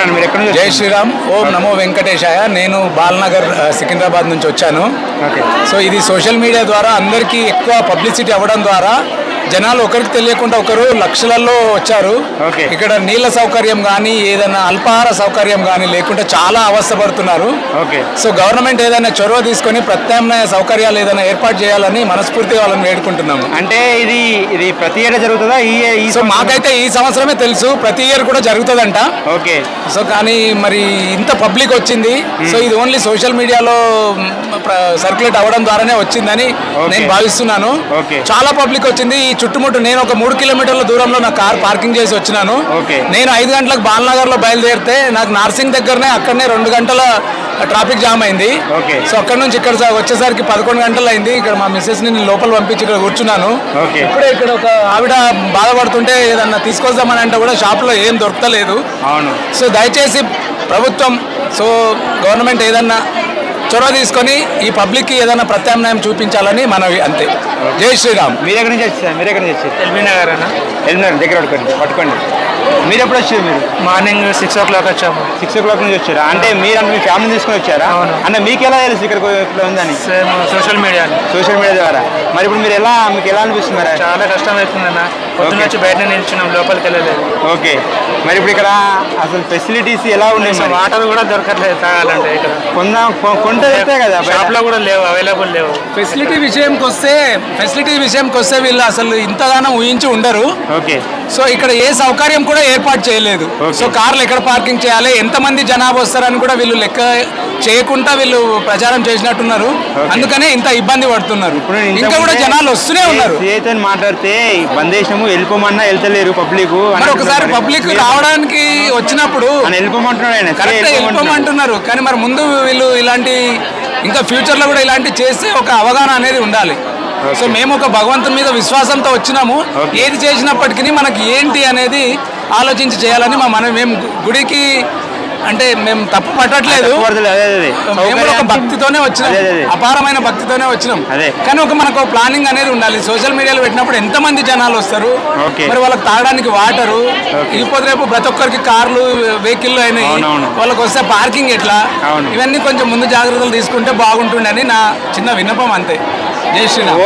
చెప్పండి మీరు ఎక్కడ నుంచి? జై శ్రీరామ్. ఓం నమో వెంకటేశాయ. నేను బాల్నగర్ సికింద్రాబాద్ నుంచి వచ్చాను. సో ఇది సోషల్ మీడియా ద్వారా అందరికీ ఎక్కువ పబ్లిసిటీ అవ్వడం ద్వారా జనాలు ఒకరికి తెలియకుండా ఒకరు లక్షలలో వచ్చారు. ఇక్కడ నీళ్ళ సౌకర్యం కానీ ఏదైనా అల్పాహార సౌకర్యం కానీ లేకుంటే చాలా అవస్థపడుతున్నారు. సో గవర్నమెంట్ ఏదైనా చొరవ తీసుకొని ప్రత్యామ్నాయ సౌకర్యాలు ఏదైనా ఏర్పాటు చేయాలని మనస్ఫూర్తిగా వాళ్ళని వేడుకుంటున్నాము. అంటే ఇది ప్రతి ఏటా జరుగుతుందా? సో మాకైతే ఈ సంవత్సరమే తెలుసు, ప్రతి ఇయర్ కూడా జరుగుతుందంట. సో కానీ మరి ఇంత పబ్లిక్ వచ్చింది. సో ఇది ఓన్లీ సోషల్ మీడియాలో సర్క్యులేట్ అవ్వడం ద్వారానే వచ్చిందని నేను భావిస్తున్నాను. చాలా పబ్లిక్ వచ్చింది. ఈ చుట్టుముట్టు నేను ఒక 3 కిలోమీటర్ల దూరంలో నా కార్ పార్కింగ్ చేసి వచ్చినాను. నేను 5 గంటలకు బాల్నగర్ లో బయలుదేరితే నాకు నార్సింగ్ దగ్గరనే అక్కడనే 2 గంటల ట్రాఫిక్ జామ్ అయింది. సో అక్కడ నుంచి ఇక్కడ వచ్చేసరికి 11 గంటలు అయింది. ఇక్కడ మా మిస్సెస్ ని లోపల పంపించి ఇక్కడ కూర్చున్నాను. ఇప్పుడే ఇక్కడ ఒక ఆవిడ బాధపడుతుంటే ఏదన్నా తీసుకొద్దామని అంటే కూడా షాప్ లో ఏం దొరకలేదు. సో దయచేసి ప్రభుత్వం గవర్నమెంట్ ఏదన్నా చొరవ తీసుకొని ఈ పబ్లిక్కి ఏదైనా ప్రత్యామ్నాయం చూపించాలని మనవి, అంతే. జై శ్రీరామ్. మీరు ఎక్కడి నుంచి వచ్చారు? ఎల్బీ నగర్ అన్న. ఎల్బీ నగర్ దగ్గర పట్టుకోండి. మీరు ఎప్పుడు వచ్చారు? మీరు మార్నింగ్ 6 o'clock వచ్చాము. 6 o'clock నుంచి వచ్చారా? అంటే మీరు మీ ఫ్యామిలీ తీసుకొని వచ్చారా? అంటే మీకు ఎలా తెలుసు ఇక్కడ ఉందని? సోషల్ మీడియా ద్వారా. మరి ఇప్పుడు మీరు మీకు ఎలా అనిపిస్తుంది? చాలా కష్టం అవుతుందన్న. పొద్దున్న వచ్చి బయట నిల్చున్నాం, లోపలికి వెళ్ళలేదు. మరి ఇప్పుడు ఇక్కడ అసలు ఫెసిలిటీస్ ఎలా ఉన్నాయి? వాటర్ కూడా దొరకట్లేదు తాగాలంటే. ఇక్కడ కొంటే కదా, షాప్ లో కూడా లేవు, అవైలబుల్ లేవు. ఫెసిలిటీ విషయంకి వస్తే వీళ్ళు అసలు ఇంతగానో ఊహించి ఉండరు. సో ఇక్కడ ఏ సౌకర్యం కూడా ఏర్పాటు చేయలేదు. సో కార్లు ఎక్కడ పార్కింగ్ చేయాలి, ఎంతమంది జనాభా వస్తారని కూడా వీళ్ళు లెక్క చేయకుండా వీళ్ళు ప్రచారం చేసినట్టున్నారు. అందుకనే ఇంత ఇబ్బంది పడుతున్నారు. ఇంకా కూడా జనాలు వస్తూనే ఉన్నారు. మాట్లాడితే బంద్ చేసినాము, వెళ్ళిపోమన్నా వెళ్తలేరు పబ్లిక్. మరి ఒకసారి పబ్లిక్ రావడానికి వచ్చినప్పుడు వెళ్ళిపోమంటున్నారు. కానీ మరి ముందు వీళ్ళు ఇలాంటి ఇంకా ఫ్యూచర్లో కూడా ఇలాంటి చేస్తే ఒక అవగాహన అనేది ఉండాలి. సో మేము ఒక భగవంతుని మీద విశ్వాసంతో వచ్చినాము. ఏది చేసినప్పటికీ మనకి ఏంటి అనేది ఆలోచించి చేయాలని మేము గుడికి అంటే మేము తప్పు పట్టట్లేదు. మేము ఒక భక్తితోనే వచ్చినాం, అపారమైన భక్తితోనే వచ్చినాం. కానీ మనకు ప్లానింగ్ అనేది ఉండాలి. సోషల్ మీడియాలో పెట్టినప్పుడు ఎంతమంది జనాలు వస్తారు, మరి వాళ్ళకి తాగడానికి వాటరు, ఇకపోతే రేపు ప్రతి ఒక్కరికి కార్లు వెహికల్ అయినాయి, వాళ్ళకి వస్తే పార్కింగ్ ఎట్లా, ఇవన్నీ కొంచెం ముందు జాగ్రత్తలు తీసుకుంటే బాగుంటుండే అని నా చిన్న విన్నపం, అంతే. జై శ్రీరామ్.